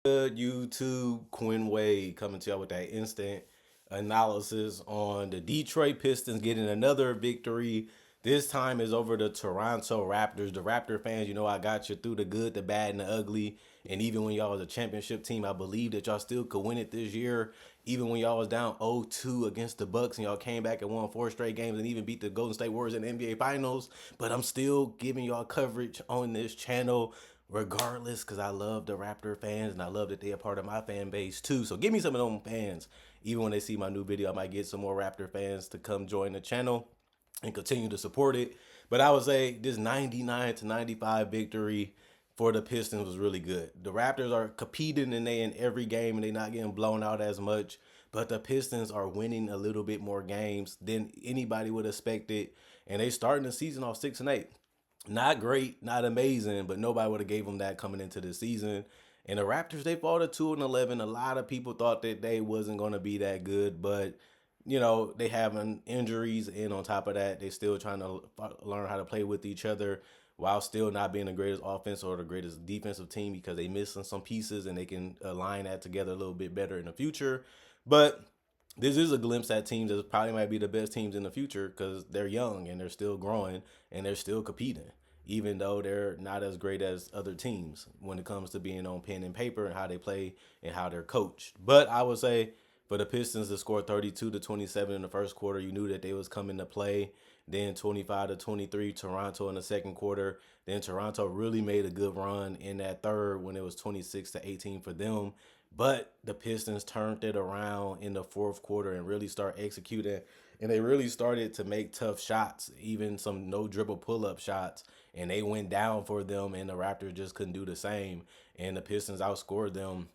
Good YouTube, Quinn Wade coming to y'all with that instant analysis on the Detroit Pistons getting another victory. This time is over the Toronto Raptors. The Raptor fans, I got you through the good, the bad, and the ugly. And even when y'all was a championship team, I believe that y'all still could win it this year. Even when y'all was down 0-2 against the Bucks and y'all came back and won 4 straight games and even beat the Golden State Warriors in the NBA Finals. But I'm still giving y'all coverage on this channel regardless, because I love the Raptor fans and I love that they're a part of my fan base too. So give me some of them fans. Even when they see my new video, I might get some more Raptor fans to come join the channel and continue to support it. But I would say this 99-95 victory for the Pistons was really good. The Raptors are competing and they in every game and they not getting blown out as much. But the Pistons are winning a little bit more games than anybody would expect it. And they starting the season off 6-8. Not great, not amazing, but nobody would have gave them that coming into the season. And the Raptors, they fought at 2-11. A lot of people thought that they wasn't going to be that good, but they having injuries, and on top of that, they still trying to learn how to play with each other while still not being the greatest offense or the greatest defensive team because they missing some pieces and they can align that together a little bit better in the future. But this is a glimpse at teams that probably might be the best teams in the future because they're young and they're still growing and they're still competing, even though they're not as great as other teams when it comes to being on pen and paper and how they play and how they're coached. But I would say for the Pistons to score 32-27 in the first quarter, you knew that they was coming to play. Then 25-23 Toronto in the second quarter. Then Toronto really made a good run in that third when it was 26-18 for them. But the Pistons turned it around in the fourth quarter and really start executing. And they really started to make tough shots, even some no dribble pull up shots. And they went down for them, and the Raptors just couldn't do the same. And the Pistons outscored them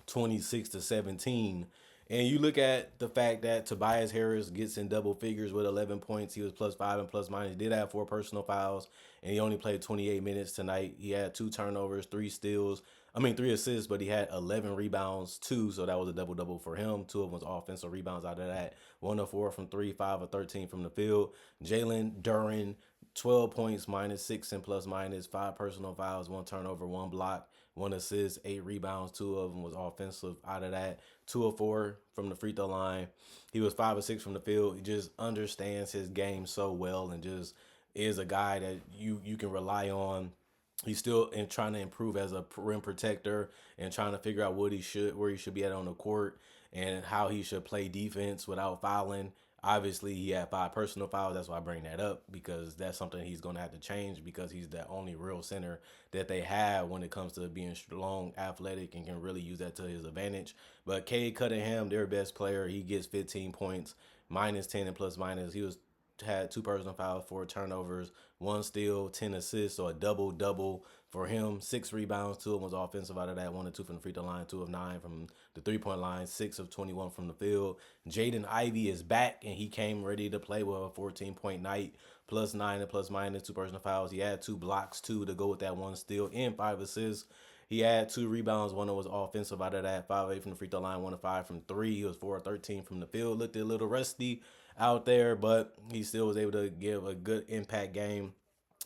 26-17. And you look at the fact that Tobias Harris gets in double figures with 11 points. He was +5 and plus minus. He did have 4 personal fouls, and he only played 28 minutes tonight. He had 2 turnovers, 3 steals. I mean, 3 assists, but he had 11 rebounds too, so that was a double double for him. 2 of them was offensive rebounds out of that. 1 of 4 from three, 5 of 13 from the field. Jalen Duren, 12 points, -6 and plus minus, 5 personal fouls, 1 turnover, 1 block, 1 assist, 8 rebounds. 2 of them was offensive out of that. 2 of 4 from the free throw line. He was 5 of 6 from the field. He just understands his game so well and just is a guy that you can rely on. He's still trying to improve as a rim protector and trying to figure out where he should be at on the court and how he should play defense without fouling. Obviously, he had 5 personal fouls. That's why I bring that up because that's something he's going to have to change because he's the only real center that they have when it comes to being strong, athletic, and can really use that to his advantage. But Cade Cunningham, their best player, he gets 15 points, -10 and plus minus. He was had 2 personal fouls, 4 turnovers, 1 steal, 10 assists, so a double double for him. 6 rebounds, 2 of them was offensive out of that. 1 of 2 from the free throw line, 2 of 9 from the 3 point line, 6 of 21 from the field. Jaden Ivey is back and he came ready to play with a 14-point night, +9 and plus minus, 2 personal fouls. He had 2 blocks too to go with that 1 steal and 5 assists. He had 2 rebounds. 1 was offensive out of that. 5 of 8 from the free throw line. 1 of 5 from three. He was 4 of 13 from the field. Looked a little rusty out there, but he still was able to give a good impact game.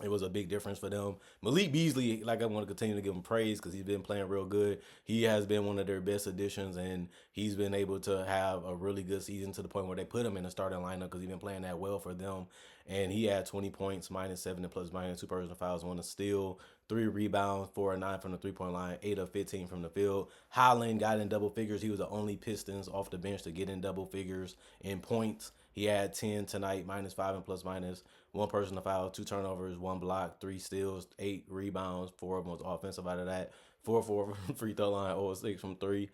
It was a big difference for them. Malik Beasley, like I want to continue to give him praise because he's been playing real good. He has been one of their best additions, and he's been able to have a really good season to the point where they put him in the starting lineup because he's been playing that well for them. And he had 20 points, -7 and plus minus, 2 personal fouls, 1 steal, 3 rebounds, 4 of 9 from the 3 point line, 8 of 15 from the field. Holland got in double figures. He was the only Pistons off the bench to get in double figures in points. He had 10 tonight, -5 and plus minus, 1 personal foul, 2 turnovers, 1 block, 3 steals, 8 rebounds. 4 of them was offensive out of that. 4 of 4 from free throw line, 0 of 6 from three.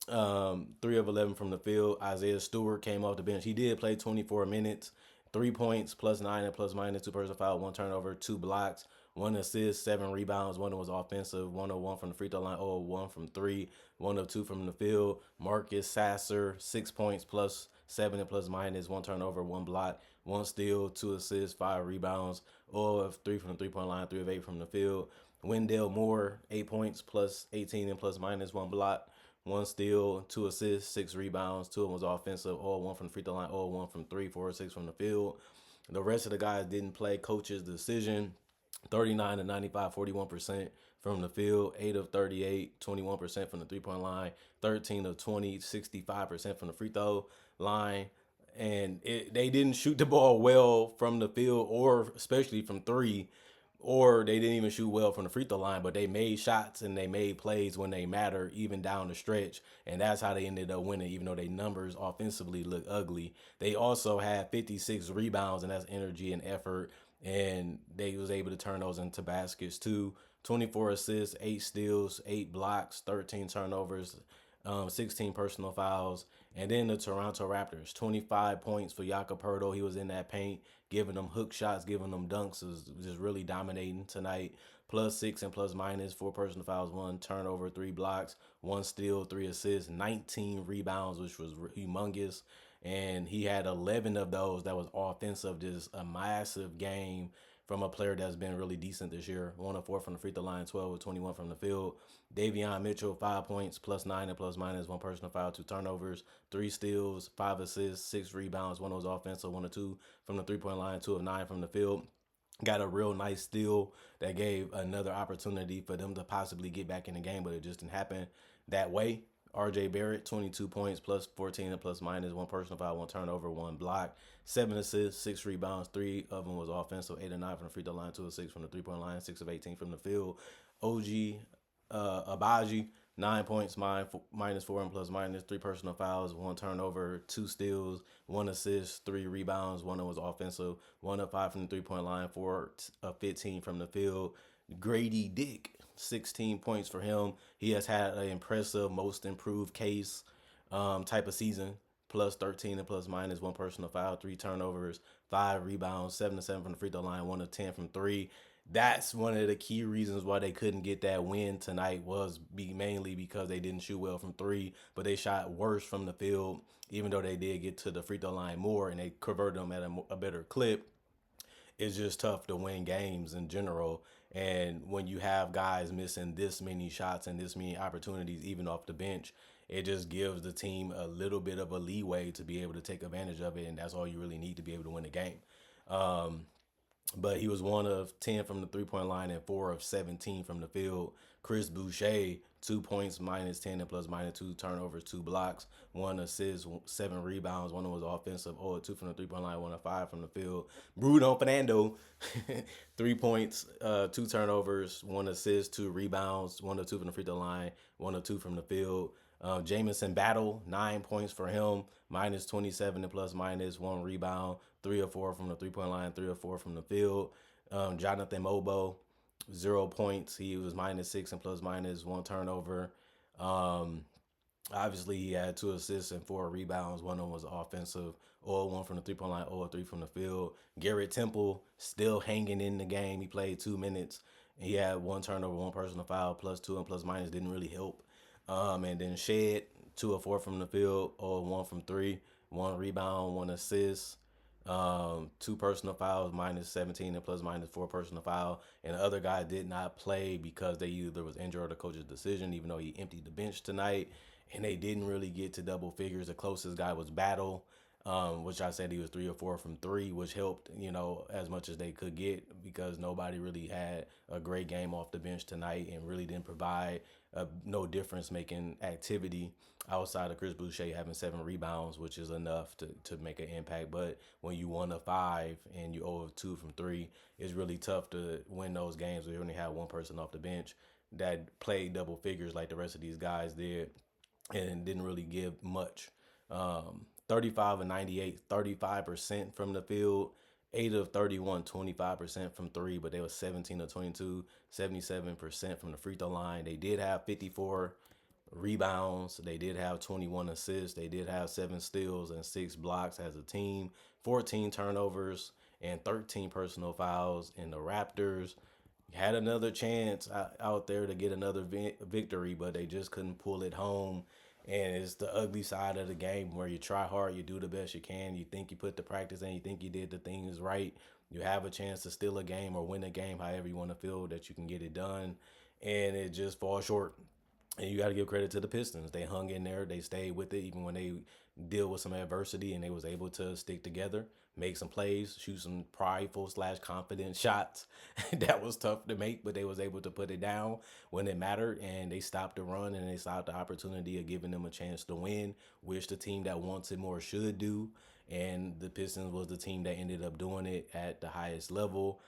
3 of 11 from the field. Isaiah Stewart came off the bench. He did play 24 minutes, 3 points, +9 and plus minus, 2 personal fouls, 1 turnover, 2 blocks, 1 assist, 7 rebounds. 1 was offensive, 1 of 1 from the free throw line, 0 of 1 from three, 1 of 2 from the field. Marcus Sasser, 6 points, +7 and plus minus, 1 turnover, 1 block, 1 steal, 2 assists, 5 rebounds, 0 of 3 from the 3 point line, 3 of 8 from the field. Wendell Moore, 8 points, +18 and plus minus, 1 block, 1 steal, 2 assists, 6 rebounds. 2 of them was offensive, 0 of 1 from the free throw line, 0 of 1 from three, 4 of 6 from the field. The rest of the guys didn't play. Coach's decision. 39 to 95, 41% from the field, 8 of 38, 21% from the three-point line, 13 of 20, 65% from the free throw line. And they didn't shoot the ball well from the field or especially from three, or they didn't even shoot well from the free throw line, but they made shots and they made plays when they matter, even down the stretch. And that's how they ended up winning, even though their numbers offensively look ugly. They also had 56 rebounds, and that's energy and effort. And they was able to turn those into baskets too. 24 assists, 8 steals, 8 blocks, 13 turnovers, 16 personal fouls. And then the Toronto Raptors, 25 points for Jakob Poeltl. He was in that paint, giving them hook shots, giving them dunks. It was just really dominating tonight. Plus six and plus minus, 4 personal fouls, 1 turnover, 3 blocks, 1 steal, 3 assists, 19 rebounds, which was humongous. And he had 11 of those that was offensive. Just a massive game from a player that's been really decent this year. 1 of 4 from the free throw line, 12 of 21 from the field. Davion Mitchell, 5 points, plus 9 and plus minus, 1 personal foul, 2 turnovers, 3 steals, 5 assists, 6 rebounds. 1 was offensive, 1 of 2 from the 3-point line, 2 of 9 from the field. Got a real nice steal that gave another opportunity for them to possibly get back in the game, but it just didn't happen that way. RJ Barrett, 22 points, plus 14 and plus minus, 1 personal foul, 1 turnover, 1 block, 7 assists, 6 rebounds, 3 of them was offensive, 8 of 9 from the free throw line, 2 of 6 from the 3-point line, 6 of 18 from the field. OG Abaji, 9 points, minus 4 and plus minus, 3 personal fouls, 1 turnover, 2 steals, 1 assist, 3 rebounds. 1 was offensive, 1 of 5 from the 3-point line, 4 of 15 from the field. Grady Dick, 16 points for him. He has had an impressive most improved case type of season. Plus 13 and plus minus, 1 personal foul, 3 turnovers, 5 rebounds, 7 of 7 from the free throw line, 1 of 10 from 3. That's one of the key reasons why they couldn't get that win tonight, was mainly because they didn't shoot well from 3, but they shot worse from the field, even though they did get to the free throw line more and they converted them at a better clip. It's just tough to win games in general. And when you have guys missing this many shots and this many opportunities, even off the bench, it just gives the team a little bit of a leeway to be able to take advantage of it. And that's all you really need to be able to win the game. But he was 1 of 10 from the 3-point line and 4 of 17 from the field. Chris Boucher, 2 points, minus 10 and plus minus, 2 turnovers, 2 blocks, 1 assist, 7 rebounds. 1 was offensive, 0 of 2 from the 3-point line, 1 of 5 from the field. Bruno Fernando, 3 points, 2 turnovers, 1 assist, 2 rebounds, 1 of 2 from the free throw line, 1 of 2 from the field. Jamison Battle, 9 points for him, minus 27 and plus minus, 1 rebound, 3 or 4 from the 3-point line, 3 or 4 from the field. Jonathan Mobo, 0 points. He was minus 6 and plus minus, 1 turnover. Obviously, he had 2 assists and 4 rebounds. 1 of them was offensive. 0-1 from the 3-point line, 0-3 from the field. Garrett Temple still hanging in the game. He played 2 minutes. He had 1 turnover, 1 personal foul, plus 2 and plus minus didn't really help. And then Shed, 2 of 4 from the field, 0-1 from 3, 1 rebound, 1 assist, 2 personal fouls, minus 17 and plus minus 4 personal foul. And the other guy did not play because they either was injured or the coach's decision, even though he emptied the bench tonight. And they didn't really get to double figures. The closest guy was Battle, which I said he was 3 or 4 from 3, which helped, as much as they could get, because nobody really had a great game off the bench tonight and really didn't provide no difference making activity outside of Chris Boucher having 7 rebounds, which is enough to make an impact. But when you 1 of 5 and you 0 of 2 from 3, it's really tough to win those games where you only have one person off the bench that played double figures like the rest of these guys did and didn't really give much. 35 of 98, 35% from the field, 8 of 31, 25% from 3, but they were 17 of 22, 77% from the free throw line. They did have 54 rebounds. They did have 21 assists. They did have 7 steals and 6 blocks as a team, 14 turnovers and 13 personal fouls. And the Raptors had another chance out there to get another victory, but they just couldn't pull it home. And it's the ugly side of the game where you try hard, you do the best you can, you think you put the practice in, you think you did the things right, you have a chance to steal a game or win a game, however you want to feel that you can get it done, and it just falls short. And you got to give credit to the Pistons. They hung in there. They stayed with it even when they deal with some adversity, and they was able to stick together, make some plays, shoot some prideful slash confident shots. That was tough to make, but they was able to put it down when it mattered, and they stopped the run and they stopped the opportunity of giving them a chance to win, which the team that wants it more should do. And the Pistons was the team that ended up doing it at the highest level.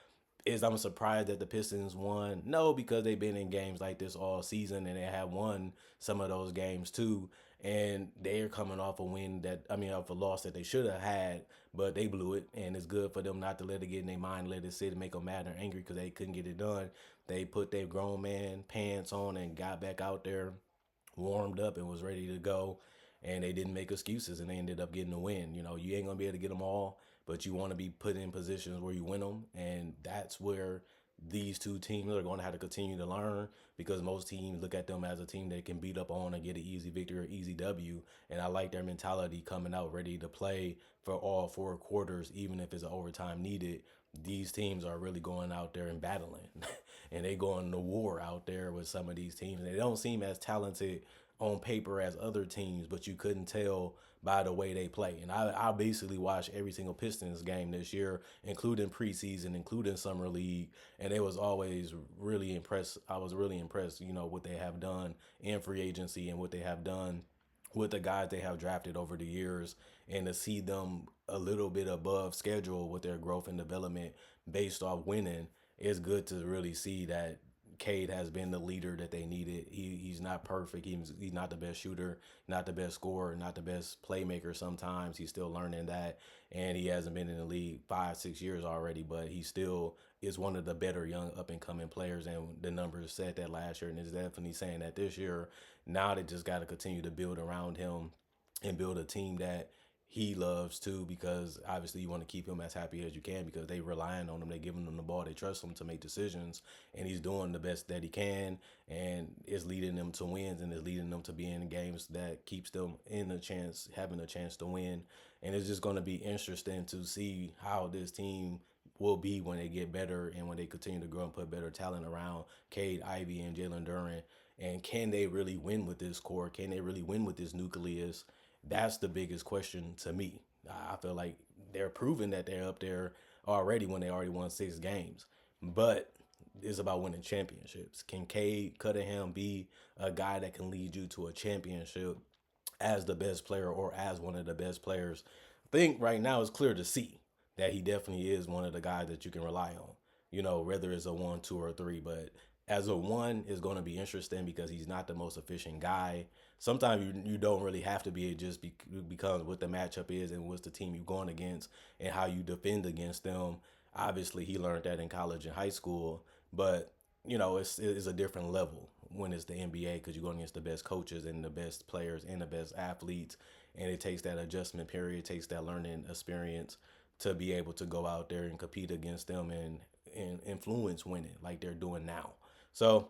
Is I'm surprised that the Pistons won? No, because they've been in games like this all season and they have won some of those games too. And they're coming off a win that, I mean, off a loss that they should have had, but they blew it. And it's good for them not to let it get in their mind, let it sit and make them mad or angry because they couldn't get it done. They put their grown man pants on and got back out there, warmed up, and was ready to go. And they didn't make excuses, and they ended up getting the win. You know, you ain't gonna be able to get them all, but you want to be put in positions where you win them, and that's where these two teams are going to have to continue to learn, because most teams look at them as a team they can beat up on and get an easy victory or easy W. And I like their mentality coming out ready to play for all 4 quarters, even if it's an overtime needed. These teams are really going out there and battling, and they going to war out there with some of these teams. They don't seem as talented on paper as other teams, but you couldn't tell by the way they play. And I basically watched every single Pistons game this year, including preseason, including summer league, and it was always really impressed. I was really impressed, what they have done in free agency and what they have done with the guys they have drafted over the years, and to see them a little bit above schedule with their growth and development based off winning, it's good to really see that Cade has been the leader that they needed. He's not perfect. He's not the best shooter, not the best scorer, not the best playmaker. Sometimes he's still learning that, and he hasn't been in the league 5-6 years already. But he still is one of the better young up and coming players, and the numbers said that last year, and it's definitely saying that this year. Now they just got to continue to build around him and build a team that he loves too, because obviously you want to keep him as happy as you can, because they relying on him, they giving him the ball, they trust him to make decisions, and he's doing the best that he can, and it's leading them to wins, and it's leading them to be in games that keeps them having a chance to win. And it's just going to be interesting to see how this team will be when they get better and when they continue to grow and put better talent around Cade, Ivy, and Jalen Duran. And can they really win with this core? Can they really win with this nucleus? That's the biggest question to me. I feel like they're proving that they're up there already when they already won 6 games. But it's about winning championships. Can Cade Cunningham be a guy that can lead you to a championship as the best player or as one of the best players? I think right now it's clear to see that he definitely is one of the guys that you can rely on. Whether it's a 1, 2, or 3, but as a 1 is going to be interesting because he's not the most efficient guy. Sometimes you don't really have to be. It just becomes what the matchup is and what's the team you're going against and how you defend against them. Obviously, he learned that in college and high school, but it's a different level when it's the NBA, because you're going against the best coaches and the best players and the best athletes, and it takes that adjustment period, it takes that learning experience to be able to go out there and compete against them and influence winning like they're doing now. So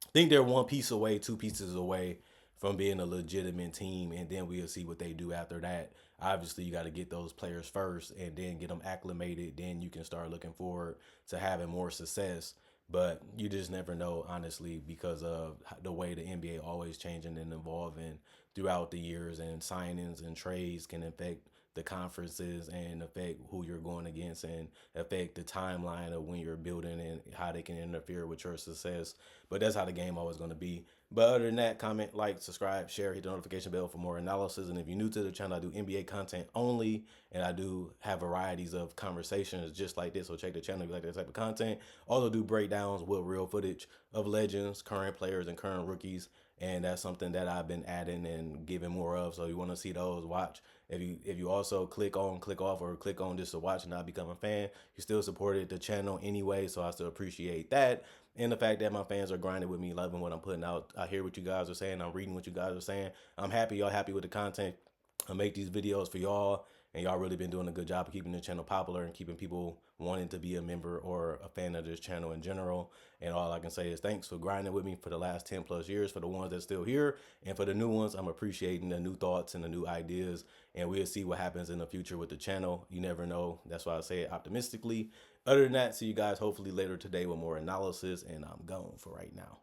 I think they're 1 piece away, 2 pieces away from being a legitimate team, and then we'll see what they do after that. Obviously, you got to get those players first and then get them acclimated. Then you can start looking forward to having more success. But you just never know, honestly, because of the way the NBA always changing and evolving throughout the years, and signings and trades can affect the conferences and affect who you're going against and affect the timeline of when you're building and how they can interfere with your success. But that's how the game always going to be. But other than that, comment, like, subscribe, share, hit the notification bell for more analysis. And if you're new to the channel, I do NBA content only, and I do have varieties of conversations just like this. So check the channel if you like that type of content. Also do breakdowns with real footage of legends, current players, and current rookies. And that's something that I've been adding and giving more of. So you want to see those, watch. If you also click on, click off, or click on just to watch and not become a fan, you still supported the channel anyway. So I still appreciate that. And the fact that my fans are grinding with me, loving what I'm putting out. I hear what you guys are saying. I'm reading what you guys are saying. I'm happy y'all happy with the content. I make these videos for y'all, and y'all really been doing a good job of keeping the channel popular and keeping people wanting to be a member or a fan of this channel in general. And all I can say is thanks for grinding with me for the last 10+ years, for the ones that's still here, and for the new ones. I'm appreciating the new thoughts and the new ideas, and we'll see what happens in the future with the channel. You never know. That's why I say it optimistically. Other than that, see you guys hopefully later today with more analysis, and I'm gone for right now.